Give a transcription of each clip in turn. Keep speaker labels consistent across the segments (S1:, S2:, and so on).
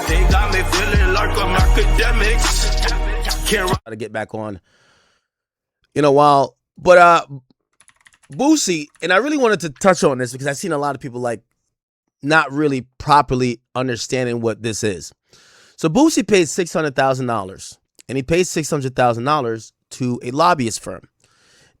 S1: They got me feeling like I'm academics. Can't
S2: to get back on in a while. But Boosie, and I really wanted to touch on this because I've seen a lot of people like not really properly understanding what this is. So Boosie paid $600,000, and he paid $600,000 to a lobbyist firm.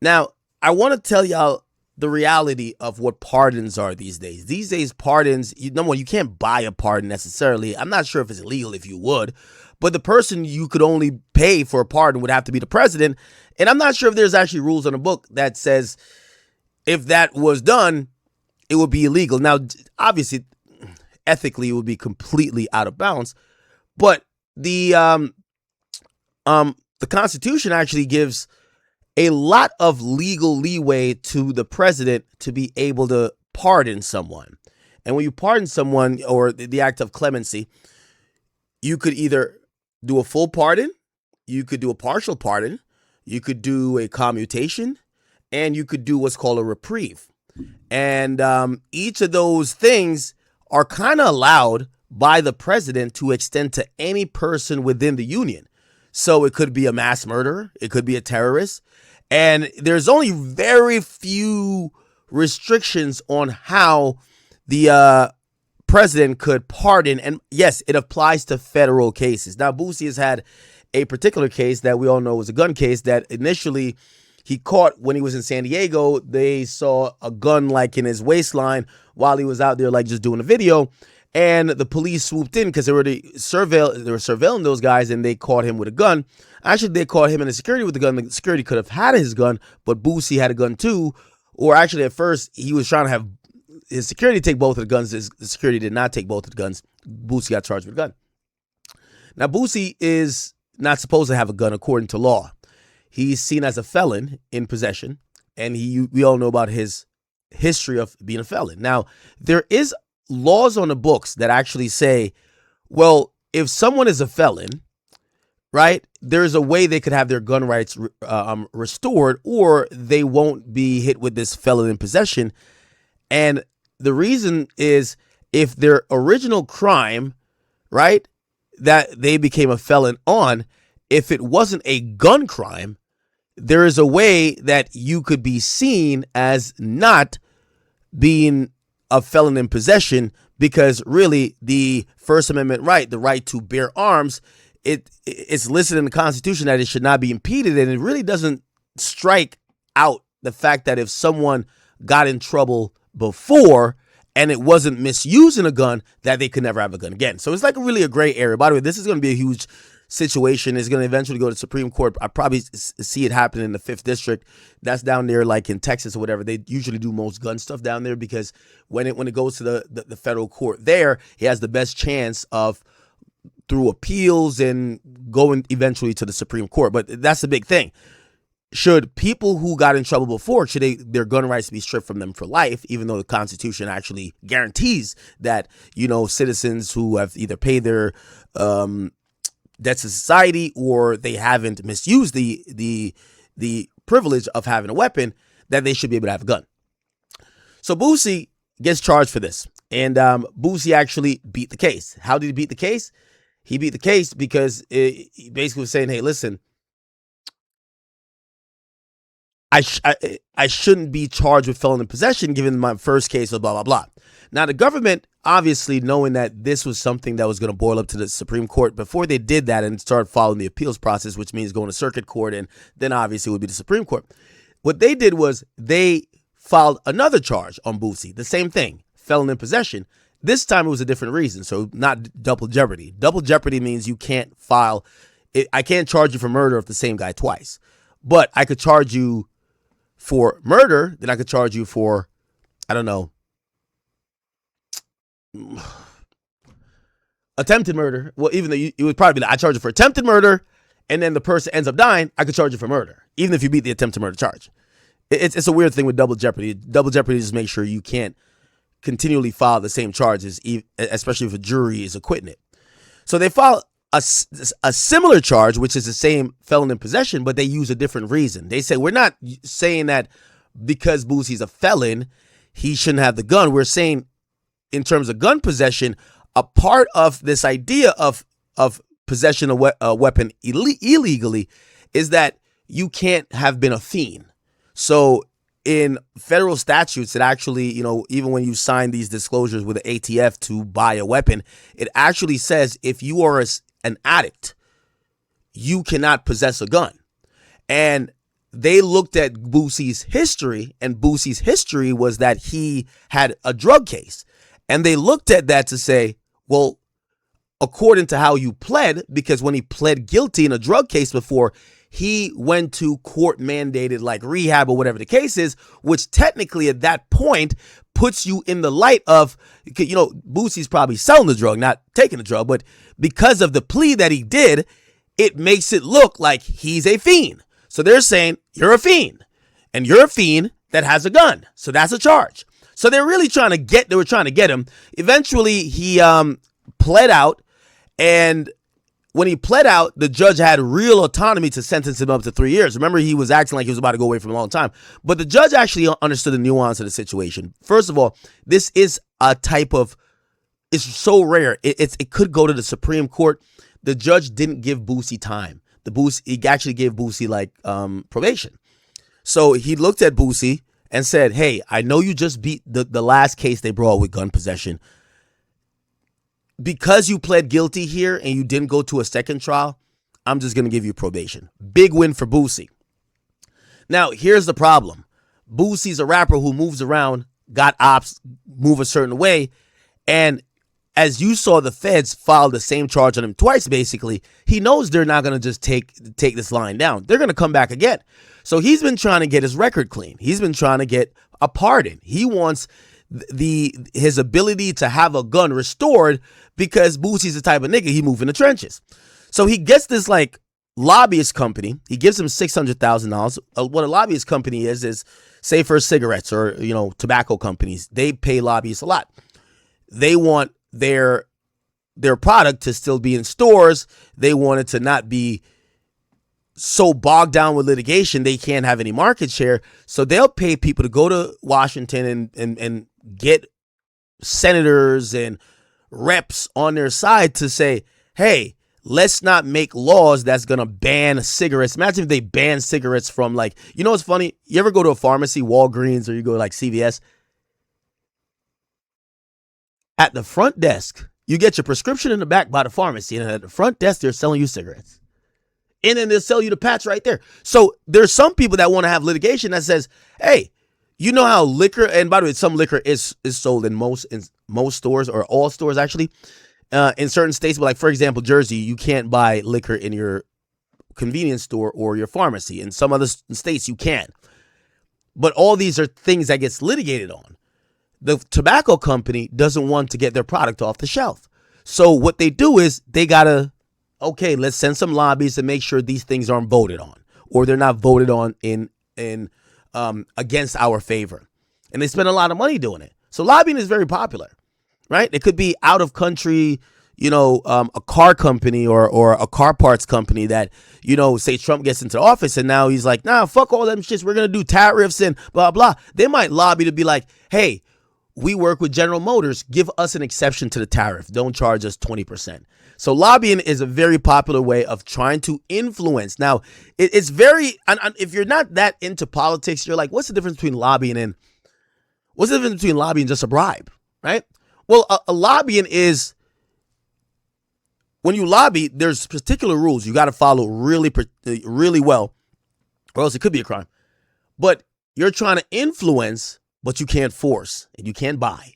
S2: Now, I want to tell y'all the reality of what pardons are these days. These days, pardons, number one, you can't buy a pardon necessarily. I'm not sure if it's illegal if you would, but the person you could only pay for a pardon would have to be the president. And I'm not sure if there's actually rules on the book that says if that was done, it would be illegal. Now, obviously, ethically, it would be completely out of bounds. But the Constitution actually gives a lot of legal leeway to the president to be able to pardon someone. And when you pardon someone, or the act of clemency, you could either do a full pardon, you could do a partial pardon, you could do a commutation, and you could do what's called a reprieve. And each of those things are kind of allowed by the president to extend to any person within the union. So it could be a mass murderer, it could be a terrorist, and there's only very few restrictions on how the president could pardon. And yes, it applies to federal cases. Now, Boosie has had a particular case that we all know was a gun case that initially he caught when he was in San Diego. They saw a gun like in his waistline while he was out there like just doing a video. And the police swooped in because they were surveilling those guys, and they caught him with a gun. Actually, they caught him in the security with the gun. The security could have had his gun, but Boosie had a gun too. Or actually, at first, he was trying to have his security take both of the guns. The security did not take both of the guns. Boosie got charged with a gun. Now, Boosie is not supposed to have a gun according to law. He's seen as a felon in possession, and we all know about his history of being a felon. Now, there is laws on the books that actually say, well, if someone is a felon, right, there's a way they could have their gun rights restored, or they won't be hit with this felon in possession. And the reason is if their original crime, right, that they became a felon on, if it wasn't a gun crime, there is a way that you could be seen as not being a felon in possession, because really the First Amendment right, the right to bear arms, it's listed in the Constitution that it should not be impeded, and it really doesn't strike out the fact that if someone got in trouble before and it wasn't misusing a gun, that they could never have a gun again. So it's like really a gray area. By the way, this is going to be a huge situation. It's going to eventually go to the Supreme Court. I probably see it happen in the 5th District. That's down there like in Texas or whatever. They usually do most gun stuff down there, because when it goes to the federal court there, he has the best chance of, through appeals, and going eventually to the Supreme Court. But that's the big thing. Should people who got in trouble before, should their gun rights be stripped from them for life, even though the Constitution actually guarantees that, citizens who have either paid their debts to society, or they haven't misused the privilege of having a weapon, that they should be able to have a gun. So Boosie gets charged for this, and Boosie actually beat the case. How did he beat the case? He beat the case because he basically was saying, hey, listen, I shouldn't be charged with felon in possession given my first case of blah, blah, blah. Now, the government, obviously knowing that this was something that was going to boil up to the Supreme Court, before they did that and started following the appeals process, which means going to circuit court, and then obviously it would be the Supreme Court. What they did was they filed another charge on Boosie, the same thing, felon in possession. This time it was a different reason, so not double jeopardy. Double jeopardy means you can't file. I can't charge you for murder of the same guy twice, but I could charge you for murder, then I could charge you for, I don't know, attempted murder. Well, even though it would probably be I charge you for attempted murder, and then the person ends up dying, I could charge you for murder, even if you beat the attempted murder charge. It's a weird thing with double jeopardy. Double jeopardy just makes sure you can't continually file the same charges, especially if a jury is acquitting it. So they file a similar charge, which is the same felon in possession, but they use a different reason. They say, we're not saying that because Boosie's a felon, he shouldn't have the gun. We're saying in terms of gun possession, A part of this idea of possession of a weapon illegally is that you can't have been a fiend. So in federal statutes, it actually, even when you sign these disclosures with the ATF to buy a weapon, it actually says if you are an addict, you cannot possess a gun. And they looked at Boosie's history, and Boosie's history was that he had a drug case. And they looked at that to say, well, according to how you pled, because when he pled guilty in a drug case before, he went to court mandated like rehab or whatever the case is, which technically at that point puts you in the light of, Boosie's probably selling the drug, not taking the drug, but because of the plea that he did, it makes it look like he's a fiend. So they're saying you're a fiend, and you're a fiend that has a gun. So that's a charge. So they were trying to get him. Eventually he pled out, and when he pled out, the judge had real autonomy to sentence him up to 3 years. Remember, he was acting like he was about to go away for a long time. But the judge actually understood the nuance of the situation. First of all, this is a type of, it's so rare. It could go to the Supreme Court. The judge didn't give Boosie time. He actually gave Boosie like probation. So he looked at Boosie and said, hey, I know you just beat the last case they brought with gun possession. Because you pled guilty here and you didn't go to a second trial, I'm just going to give you probation. Big win for Boosie. Now, here's the problem. Boosie's a rapper who moves around, got ops move a certain way, and as you saw, the feds filed the same charge on him twice, basically. He knows they're not going to just take this line down. They're going to come back again. So he's been trying to get his record clean. He's been trying to get a pardon. He wants his ability to have a gun restored because Boosie's the type of nigga, he move in the trenches. So he gets this like lobbyist company. He gives him $600,000. What a lobbyist company is say for cigarettes or, tobacco companies, they pay lobbyists a lot. They want their product to still be in stores. They want it to not be so bogged down with litigation they can't have any market share. So they'll pay people to go to Washington and get senators and reps on their side to say, hey, let's not make laws that's going to ban cigarettes. Imagine if they ban cigarettes from what's funny? You ever go to a pharmacy, Walgreens, or you go to CVS? At the front desk, you get your prescription in the back by the pharmacy, and at the front desk, they're selling you cigarettes. And then they'll sell you the patch right there. So there's some people that want to have litigation that says, hey, you know how liquor, and by the way, some liquor is sold in most stores, or all stores actually, in certain states. But for example, Jersey, you can't buy liquor in your convenience store or your pharmacy. In some other states, you can. But all these are things that gets litigated on. The tobacco company doesn't want to get their product off the shelf. So what they do is they gotta, okay, let's send some lobbies to make sure these things aren't voted on, or they're not voted on in against our favor. And they spend a lot of money doing it. So lobbying is very popular, right? It could be out of country, a car company or a car parts company that, say Trump gets into office and now he's like, nah, fuck all them shits. We're going to do tariffs and blah, blah. They might lobby to be like, hey, we work with General Motors. Give us an exception to the tariff. Don't charge us 20%. So lobbying is a very popular way of trying to influence. Now, it's very, if you're not that into politics, you're like, what's the difference between lobbying and just a bribe, right? Well, a lobbying is, when you lobby, there's particular rules you got to follow really well, or else it could be a crime. But you're trying to influence, but you can't force and you can't buy,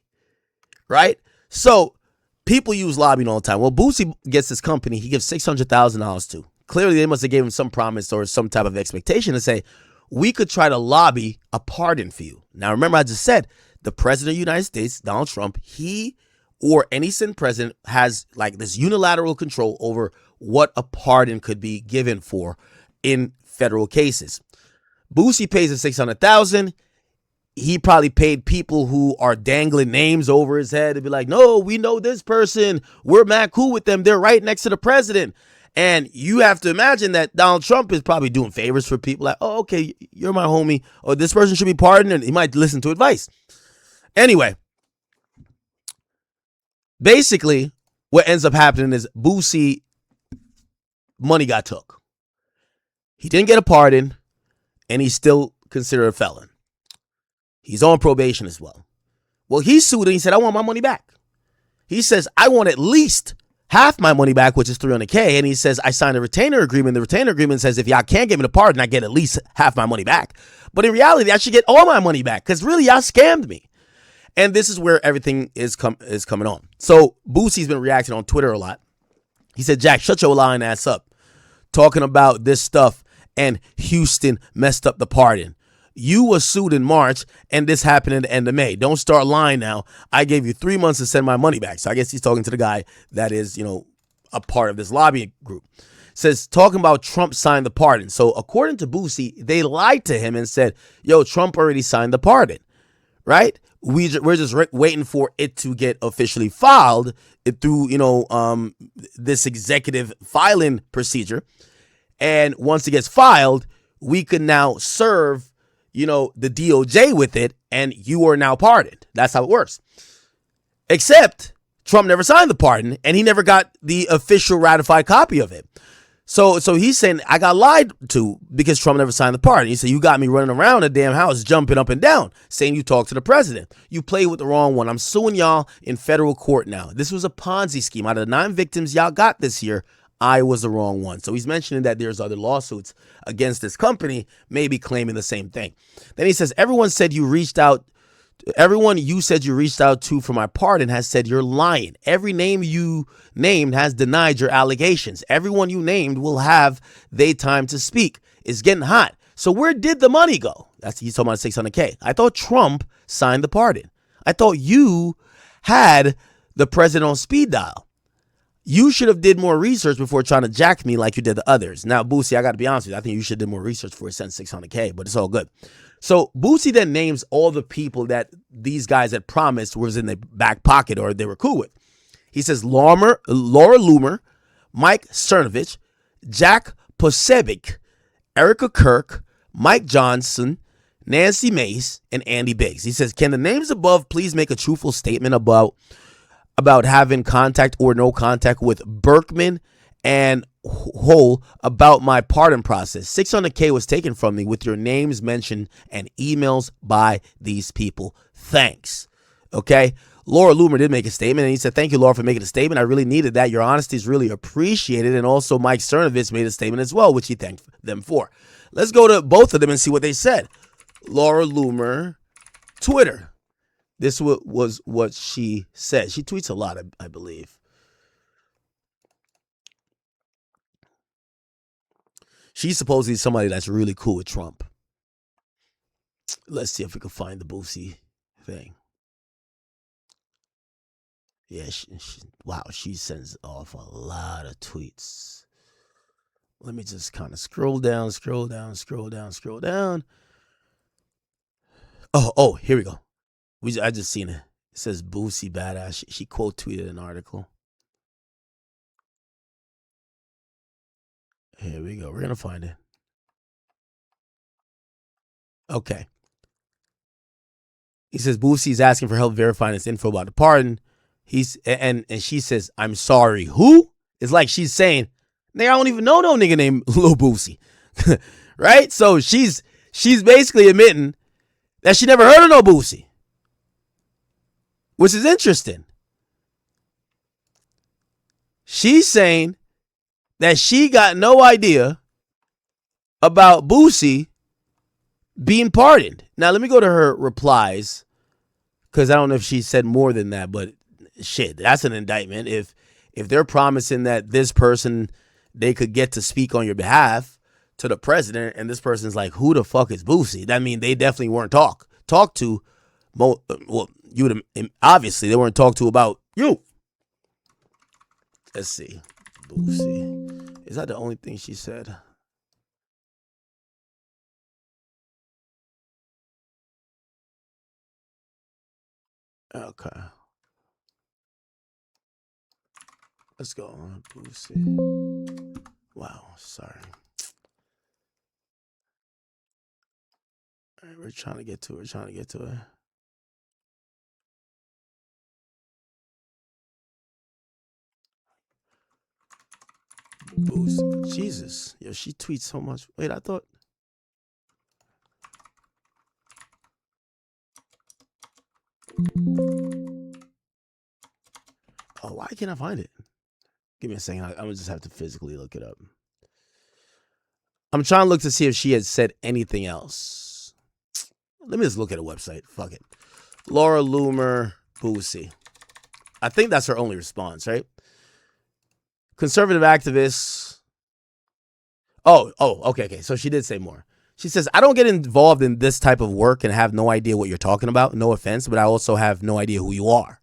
S2: right? So people use lobbying all the time. Well, Boosie gets this company he gives $600,000 to. Clearly, they must have given him some promise or some type of expectation to say, we could try to lobby a pardon for you. Now, remember, I just said the president of the United States, Donald Trump, he or any sitting president has this unilateral control over what a pardon could be given for in federal cases. Boosie pays him $600,000. He probably paid people who are dangling names over his head to be like, no, we know this person. We're mad cool with them. They're right next to the president. And you have to imagine that Donald Trump is probably doing favors for people like, oh, okay, you're my homie, or this person should be pardoned, and he might listen to advice. Anyway, Basically, what ends up happening is Boosie money got took. He didn't get a pardon, and he's still considered a felon. He's on probation as well. Well, he sued and he said, I want my money back. He says, I want at least half my money back, which is $300K. And he says, I signed a retainer agreement. The retainer agreement says if y'all can't give me the pardon, I get at least half my money back. But in reality, I should get all my money back because really y'all scammed me. And this is where everything is coming on. So Boosie's been reacting on Twitter a lot. He said, Jack, shut your lying ass up. Talking about this stuff and Houston messed up the pardon. You were sued in March and this happened in the end of May. Don't start lying now. I gave you 3 months to send my money back. So I guess he's talking to the guy that is, a part of this lobbying group. Says, talking about Trump signed the pardon. So according to Boosie, they lied to him and said, yo, Trump already signed the pardon, right? We're just waiting for it to get officially filed through, this executive filing procedure. And once it gets filed, we can now serve, the DOJ with it, and you are now pardoned. That's how it works. Except Trump never signed the pardon, and he never got the official ratified copy of it. So he's saying, I got lied to because Trump never signed the pardon. He said, you got me running around the damn house, jumping up and down, saying you talked to the president. You played with the wrong one. I'm suing y'all in federal court now. This was a Ponzi scheme. Out of the 9 victims y'all got this year, I was the wrong one. So he's mentioning that there's other lawsuits against this company, maybe claiming the same thing. Then he says, everyone you said you reached out to for my pardon has said you're lying. Every name you named has denied your allegations. Everyone you named will have their time to speak. It's getting hot. So where did the money go? He's talking about $600K. I thought Trump signed the pardon. I thought you had the president on speed dial. You should have did more research before trying to jack me like you did the others. Now, Boosie, I got to be honest with you. I think you should have did more research before he sent $600K, but it's all good. So Boosie then names all the people that these guys had promised was in their back pocket or they were cool with. He says Laura Loomer, Mike Cernovich, Jack Posebic, Erica Kirk, Mike Johnson, Nancy Mace, and Andy Biggs. He says, can the names above please make a truthful statement about having contact or no contact with Berkman and Hole about my pardon process? $600K was taken from me with your names mentioned and emails by these people. Thanks. Okay. Laura Loomer did make a statement and he said, thank you, Laura, for making a statement. I really needed that. Your honesty is really appreciated. And also Mike Cernovich made a statement as well, which he thanked them for. Let's go to both of them and see what they said. Laura Loomer, Twitter. This was what she said. She tweets a lot, I believe. She's supposedly somebody that's really cool with Trump. Let's see if we can find the Boosie thing. Yeah, wow, she sends off a lot of tweets. Let me just kind of scroll down. Oh, here we go. I just seen it. It says Boosie badass. She quote tweeted an article. Here we go. We're going to find it. Okay. He says Boosie's asking for help verifying his info about the pardon. And she says, I'm sorry. Who? It's like she's saying, nigga, I don't even know no nigga named Lil Boosie. Right? So she's basically admitting that she never heard of no Boosie. Which is interesting. She's saying that she got no idea about Boosie being pardoned. Now, let me go to her replies, because I don't know if she said more than that, but shit, that's an indictment. If they're promising that this person, they could get to speak on your behalf to the president, and this person's like, who the fuck is Boosie? That means they definitely weren't talked to. Well, you would obviously they weren't talked to about you. Let's see. Boosie. Is that the only thing she said? Okay. Let's go on. Boosie. Wow, sorry. All right, we're trying to get to it. Boosie. Jesus. Yo, she tweets so much. Wait, I thought. Oh, why can't I find it? Give me a second. I'm gonna just have to physically look it up. I'm trying to look to see if she had said anything else. Let me just look at a website. Fuck it. Laura Loomer Boosie. I think that's her only response, right? Conservative activists. Okay. So she did say more. She says, I don't get involved in this type of work and have no idea what you're talking about. No offense, but I also have no idea who you are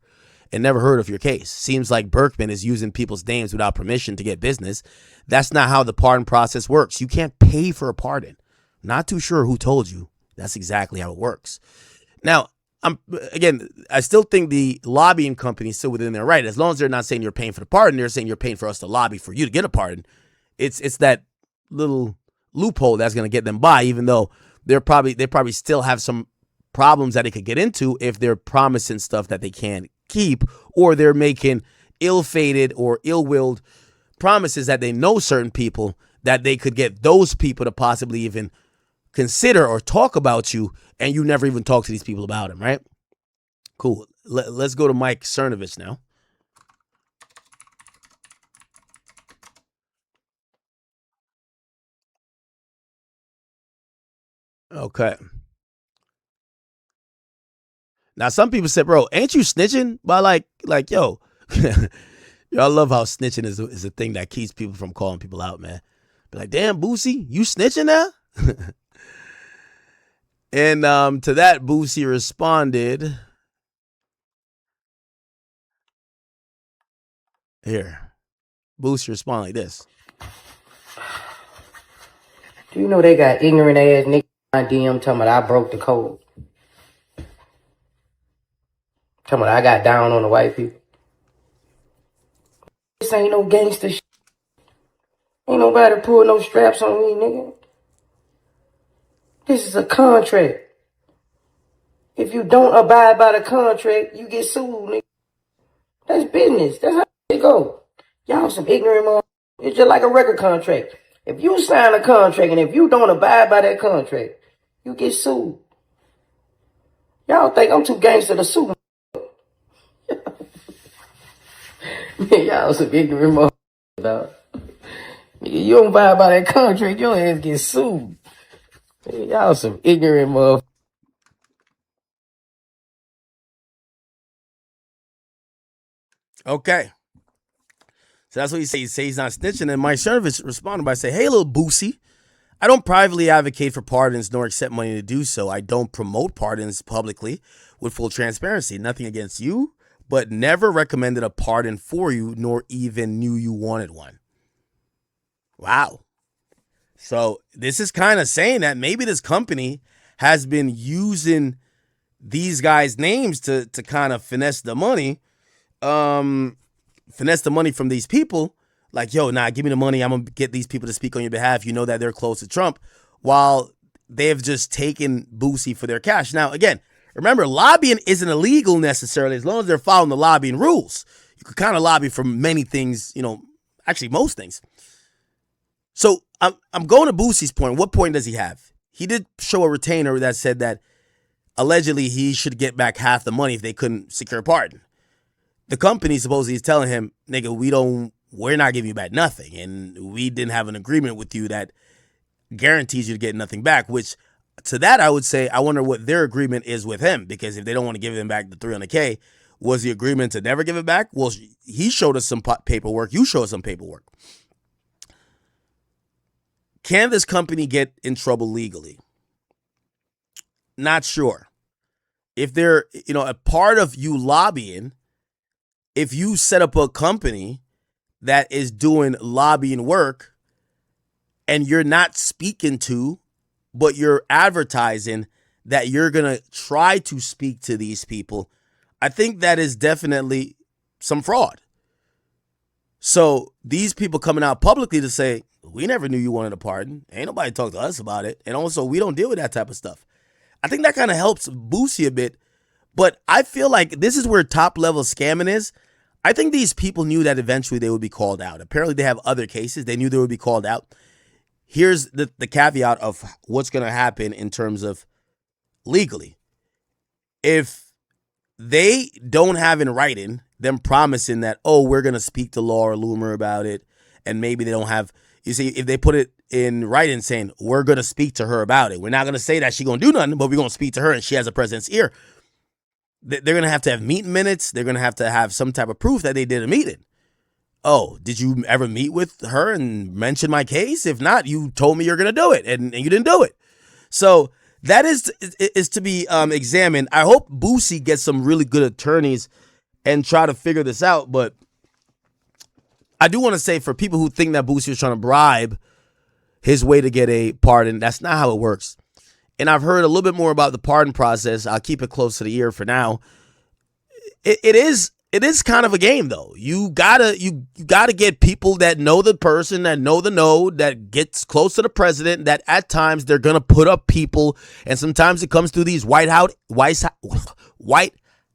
S2: and never heard of your case. Seems like Berkman is using people's names without permission to get business. That's not how the pardon process works. You can't pay for a pardon. Not too sure who told you. That's exactly how it works. Now, I still think the lobbying company is still within their right. As long as they're not saying you're paying for the pardon, they're saying you're paying for us to lobby for you to get a pardon. It's that little loophole that's going to get them by, even though they probably still have some problems that they could get into if they're promising stuff that they can't keep, or they're making ill-fated or ill-willed promises that they know certain people that they could get those people to possibly even consider or talk about you, and you never even talk to these people about them, right? Cool. Let's go to Mike Cernovich now. Okay. Now, some people said, bro, ain't you snitching? But like, yo, yo, I love how snitching is a thing that keeps people from calling people out, man. Be like, damn, Boosie, you snitching now? And to that, Boosie responded, here. Boosie responded like this.
S3: Do you know they got ignorant ass niggas on my DM talking about I broke the code? Talking about I got down on the white people. This ain't no gangster shit. Ain't nobody pull no straps on me, nigga. This is a contract. If you don't abide by the contract, you get sued, nigga. That's business. That's how it go. Y'all some ignorant motherfuckers. It's just like a record contract. If you sign a contract and if you don't abide by that contract, you get sued. Y'all think I'm too gangster to sue. Y'all some ignorant motherfuckers, dog. You don't abide by that contract, your ass get sued. Y'all some ignorant motherfuckers.
S2: Okay. So that's what he says. He says he's not snitching. And Mike Cernovich responded by saying, hey, little Boosie, I don't privately advocate for pardons nor accept money to do so. I don't promote pardons publicly with full transparency. Nothing against you, but never recommended a pardon for you, nor even knew you wanted one. Wow. So this is kind of saying that maybe this company has been using these guys' names to kind of finesse the money. Finesse the money from these people. Like, yo, nah, give me the money. I'm going to get these people to speak on your behalf. You know that they're close to Trump, while they've just taken Boosie for their cash. Now, again, remember, lobbying isn't illegal necessarily as long as they're following the lobbying rules. You could kind of lobby for many things, actually most things. So I'm going to Boosie's point. What point does he have? He did show a retainer that said that allegedly he should get back half the money if they couldn't secure a pardon. The company supposedly is telling him, nigga, we're not giving you back nothing. And we didn't have an agreement with you that guarantees you to get nothing back, which to that, I would say, I wonder what their agreement is with him, because if they don't want to give him back the $300K, was the agreement to never give it back? Well, he showed us some paperwork. You showed us some paperwork. Can this company get in trouble legally? Not sure. If they're, a part of you lobbying, if you set up a company that is doing lobbying work and you're not speaking to, but you're advertising that you're going to try to speak to these people, I think that is definitely some fraud. So these people coming out publicly to say, we never knew you wanted a pardon. Ain't nobody talked to us about it. And also, we don't deal with that type of stuff. I think that kind of helps Boosie a bit. But I feel like this is where top level scamming is. I think these people knew that eventually they would be called out. Apparently they have other cases. They knew they would be called out. Here's the caveat of what's going to happen in terms of legally. If they don't have in writing them promising that, oh, we're going to speak to Laura Loomer about it, and maybe they don't have, you see, if they put it in writing saying, we're going to speak to her about it, we're not going to say that she's going to do nothing, but we're going to speak to her and she has a president's ear. They're going to have meeting minutes. They're going to have some type of proof that they did a meeting. Oh, did you ever meet with her and mention my case? If not, you told me you're going to do it and you didn't do it. So that is to be examined. I hope Boosie gets some really good attorneys and try to figure this out. But I do want to say, for people who think that Boosie was trying to bribe his way to get a pardon, that's not how it works. And I've heard a little bit more about the pardon process. I'll keep it close to the ear for now. It is kind of a game, though. You gotta get people that know the person, that know the node, that gets close to the president, that at times they're gonna put up people, and sometimes it comes through these White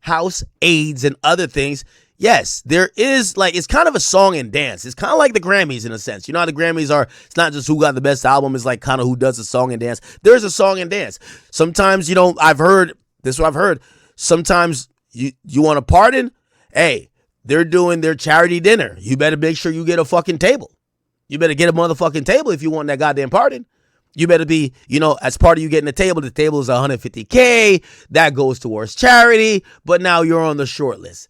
S2: House aides and other things. Yes, there is, like, it's kind of a song and dance. It's kind of like the Grammys in a sense. You know how the Grammys are, it's not just who got the best album, it's like kind of who does the song and dance. There's a song and dance. Sometimes, this is what I've heard. Sometimes you want a pardon? Hey, they're doing their charity dinner. You better make sure you get a fucking table. You better get a motherfucking table if you want that goddamn pardon. You better be, as part of you getting the table is $150K. That goes towards charity, but now you're on the short list.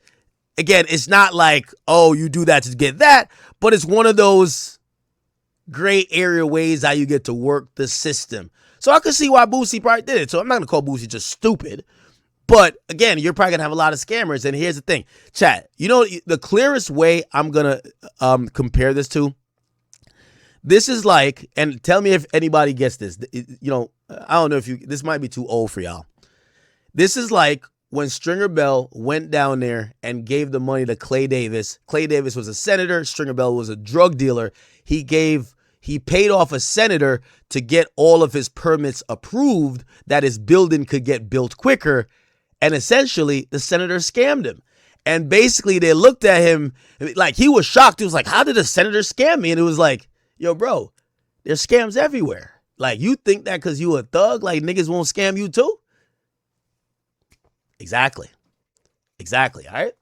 S2: Again, it's not like, oh, you do that to get that, but it's one of those gray area ways how you get to work the system. So I can see why Boosie probably did it. So I'm not going to call Boosie just stupid. But again, you're probably going to have a lot of scammers. And here's the thing, chat, the clearest way I'm going to compare this to, this is like, and tell me if anybody gets this, I don't know if this might be too old for y'all. This is like when Stringer Bell went down there and gave the money to Clay Davis. Clay Davis was a senator. Stringer Bell was a drug dealer. He paid off a senator to get all of his permits approved that his building could get built quicker. And essentially, the senator scammed him. And basically, they looked at him like he was shocked. He was like, how did a senator scam me? And it was like, yo, bro, there's scams everywhere. Like, you think that because you a thug, like niggas won't scam you too? Exactly. All right.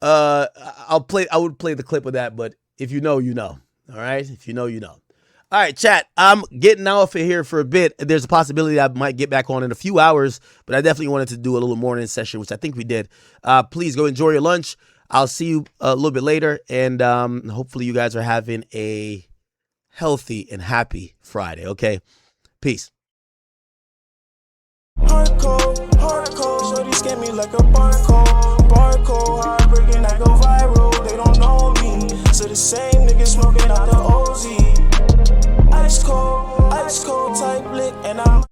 S2: I would play the clip of that, but if you know, you know. All right. If you know, you know. All right, chat. I'm getting off of here for a bit. There's a possibility I might get back on in a few hours, but I definitely wanted to do a little morning session, which I think we did. Please go enjoy your lunch. I'll see you a little bit later, and hopefully you guys are having a healthy and happy Friday. Okay. Peace.
S4: Hardcore, shorty scam me like a barcode, heartbreaking, I go viral, they don't know me, so the same niggas smoking out the OZ, ice cold type lit, and I'm